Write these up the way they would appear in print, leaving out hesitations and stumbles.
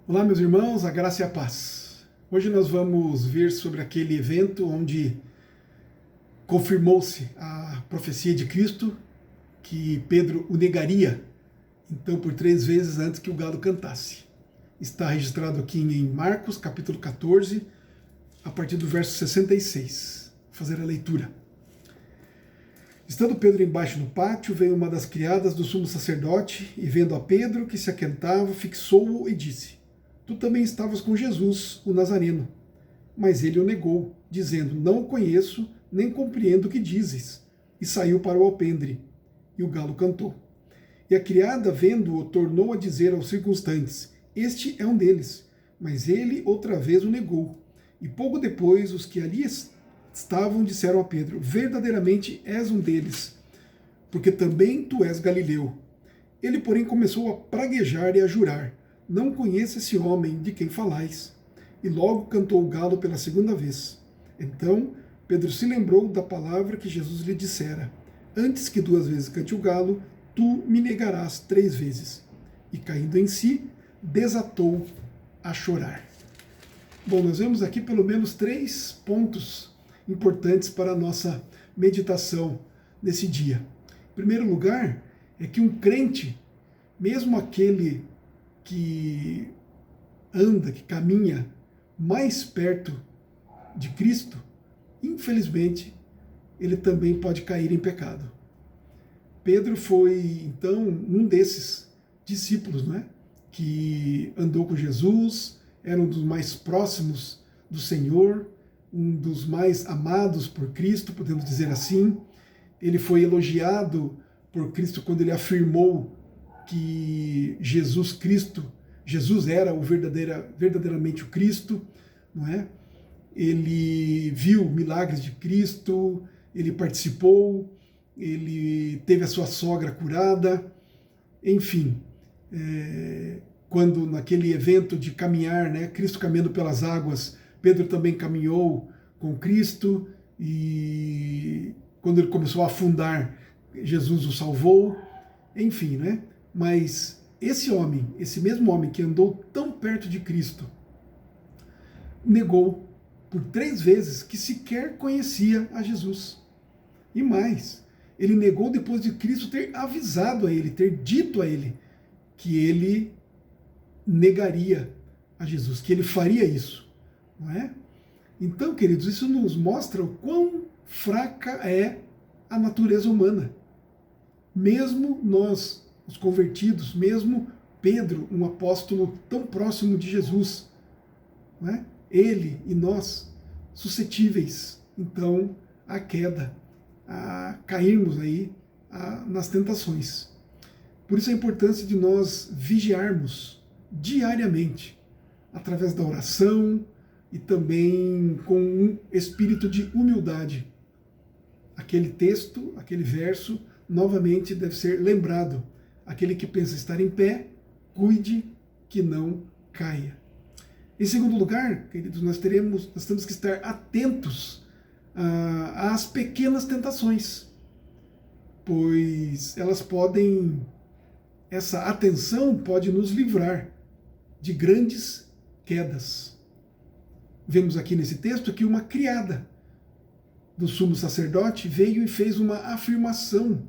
Olá, meus irmãos, a graça e a paz. Hoje nós vamos ver sobre aquele evento onde confirmou-se a profecia de Cristo que Pedro o negaria, então, por 3 vezes antes que o galo cantasse. Está registrado aqui em Marcos, capítulo 14, a partir do verso 66. Vou fazer a leitura. Estando Pedro embaixo no pátio, veio uma das criadas do sumo sacerdote e, vendo a Pedro, que se aquentava, fixou-o e disse: Tu também estavas com Jesus, o Nazareno. Mas ele o negou, dizendo: Não o conheço, nem compreendo o que dizes. E saiu para o alpendre. E o galo cantou. E a criada, vendo-o, tornou a dizer aos circunstantes: Este é um deles. Mas ele outra vez o negou. E pouco depois, os que ali estavam disseram a Pedro: Verdadeiramente és um deles, porque também tu és galileu. Ele, porém, começou a praguejar e a jurar: Não conheço esse homem de quem falais. E logo cantou o galo pela segunda vez. Então Pedro se lembrou da palavra que Jesus lhe dissera: Antes que 2 vezes cante o galo, tu me negarás 3 vezes. E caindo em si, desatou a chorar. Bom, nós vemos aqui pelo menos 3 pontos importantes para a nossa meditação nesse dia. Em primeiro lugar, é que um crente, mesmo aquele que anda, que caminha mais perto de Cristo, infelizmente, ele também pode cair em pecado. Pedro foi, então, um desses discípulos, né, que andou com Jesus, era um dos mais próximos do Senhor, um dos mais amados por Cristo, podemos dizer assim. Ele foi elogiado por Cristo quando ele afirmou que Jesus era verdadeiramente o Cristo, não é? Ele viu milagres de Cristo, ele participou, ele teve a sua sogra curada, enfim, quando naquele evento de caminhar, né, Cristo caminhando pelas águas, Pedro também caminhou com Cristo, e quando ele começou a afundar, Jesus o salvou, enfim, né? Mas esse mesmo homem que andou tão perto de Cristo, negou por 3 vezes que sequer conhecia a Jesus. E mais, ele negou depois de Cristo ter avisado a ele, ter dito a ele que ele negaria a Jesus, que ele faria isso, não é? Então, queridos, isso nos mostra o quão fraca é a natureza humana. Mesmo nós, os convertidos, mesmo Pedro, um apóstolo tão próximo de Jesus, não é? Ele e nós, suscetíveis, então, à queda, a cairmos aí nas tentações. Por isso a importância de nós vigiarmos diariamente, através da oração e também com um espírito de humildade. Aquele texto, aquele verso, novamente deve ser lembrado. Aquele que pensa estar em pé, cuide que não caia. Em segundo lugar, queridos, nós temos que estar atentos às pequenas tentações, pois essa atenção pode nos livrar de grandes quedas. Vemos aqui nesse texto que uma criada do sumo sacerdote veio e fez uma afirmação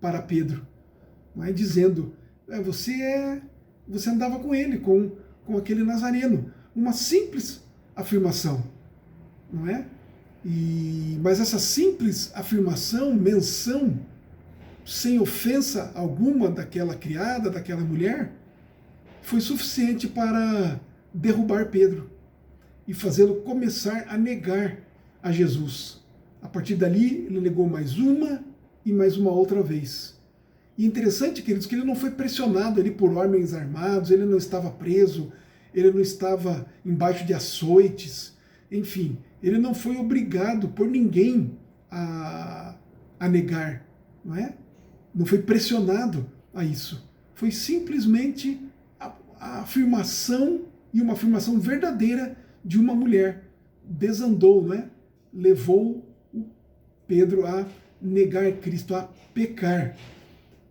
para Pedro, não é? Dizendo: você andava com ele, com aquele Nazareno. Uma simples afirmação, não é? Mas essa simples afirmação, menção, sem ofensa alguma daquela criada, daquela mulher, foi suficiente para derrubar Pedro e fazê-lo começar a negar a Jesus. A partir dali, ele negou mais uma e mais uma outra vez. E interessante, queridos, que ele não foi pressionado ali por homens armados, ele não estava preso, ele não estava embaixo de açoites, enfim, ele não foi obrigado por ninguém a negar, não é? Não foi pressionado a isso. Foi simplesmente a afirmação, e uma afirmação verdadeira de uma mulher. Desandou, não é? Levou Pedro a negar Cristo, a pecar.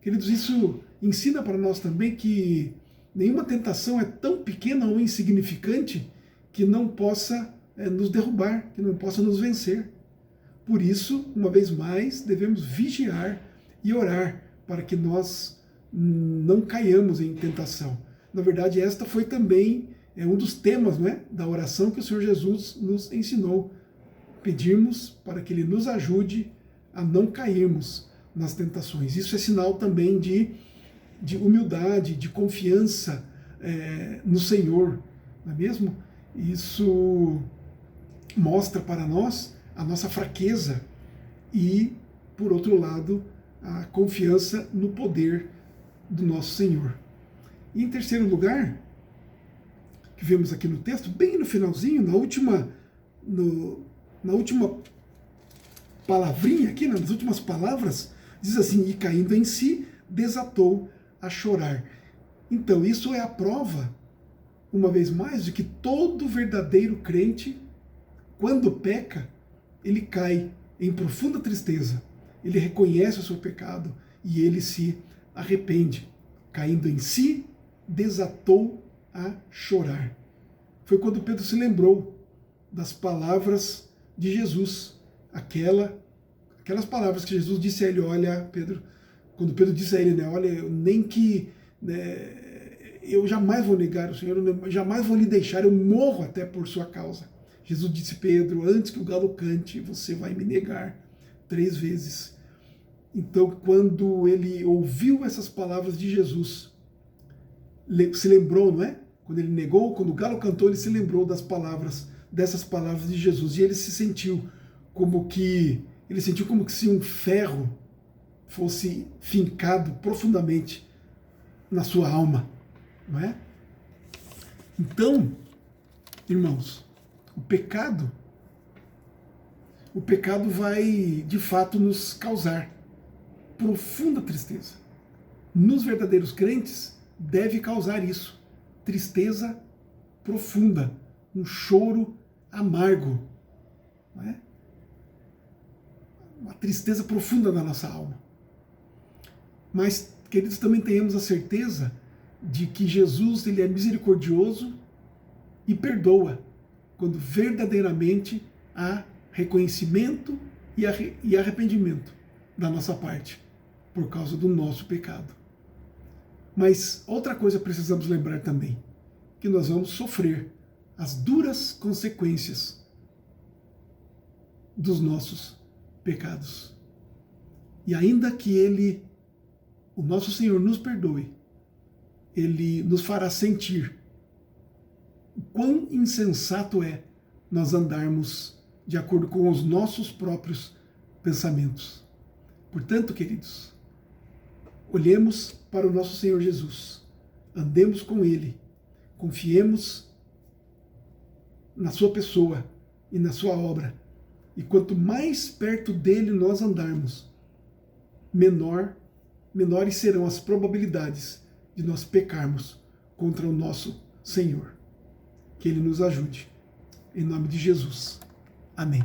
Queridos, isso ensina para nós também que Nenhuma tentação é tão pequena ou insignificante que não possa nos derrubar, que não possa nos vencer. Por isso, uma vez mais, devemos vigiar e orar para que nós não caiamos em tentação. Na verdade, esta foi também um dos temas, não é, da oração que o Senhor Jesus nos ensinou. Pedimos para que Ele nos ajude a não cairmos nas tentações. Isso é sinal também de humildade, de confiança no Senhor, não é mesmo? Isso mostra para nós a nossa fraqueza e, por outro lado, a confiança no poder do nosso Senhor. E em terceiro lugar, que vemos aqui no texto, bem no finalzinho, na última palavrinha aqui, nas últimas palavras, diz assim: e caindo em si, desatou a chorar. Então, isso é a prova, uma vez mais, de que todo verdadeiro crente, quando peca, ele cai em profunda tristeza. Ele reconhece o seu pecado e ele se arrepende. Caindo em si, desatou a chorar. Foi quando Pedro se lembrou das palavras de Jesus, aquelas palavras que Jesus disse a ele: olha, Pedro, quando Pedro disse a ele, né, olha, nem que eu jamais vou negar o Senhor, eu jamais vou lhe deixar, eu morro até por sua causa. Jesus disse: Pedro, antes que o galo cante, você vai me negar 3 vezes. Então, quando ele ouviu essas palavras de Jesus, se lembrou, não é? Quando ele negou, quando o galo cantou, ele se lembrou dessas palavras de Jesus, e ele se sentiu como se um ferro fosse fincado profundamente na sua alma, não é? Então, irmãos, o pecado vai de fato nos causar profunda tristeza. Nos verdadeiros crentes deve causar isso, tristeza profunda, um choro amargo, não é? Uma tristeza profunda na nossa alma. Mas, queridos, também tenhamos a certeza de que Jesus, ele é misericordioso e perdoa quando verdadeiramente há reconhecimento e arrependimento da nossa parte por causa do nosso pecado. Mas outra coisa precisamos lembrar também, que nós vamos sofrer as duras consequências dos nossos pecados. E ainda que o nosso Senhor nos perdoe, Ele nos fará sentir o quão insensato é nós andarmos de acordo com os nossos próprios pensamentos. Portanto, queridos, olhemos para o nosso Senhor Jesus, andemos com Ele, confiemos na sua pessoa e na sua obra. E quanto mais perto dele nós andarmos, menores serão as probabilidades de nós pecarmos contra o nosso Senhor. Que Ele nos ajude. Em nome de Jesus. Amém.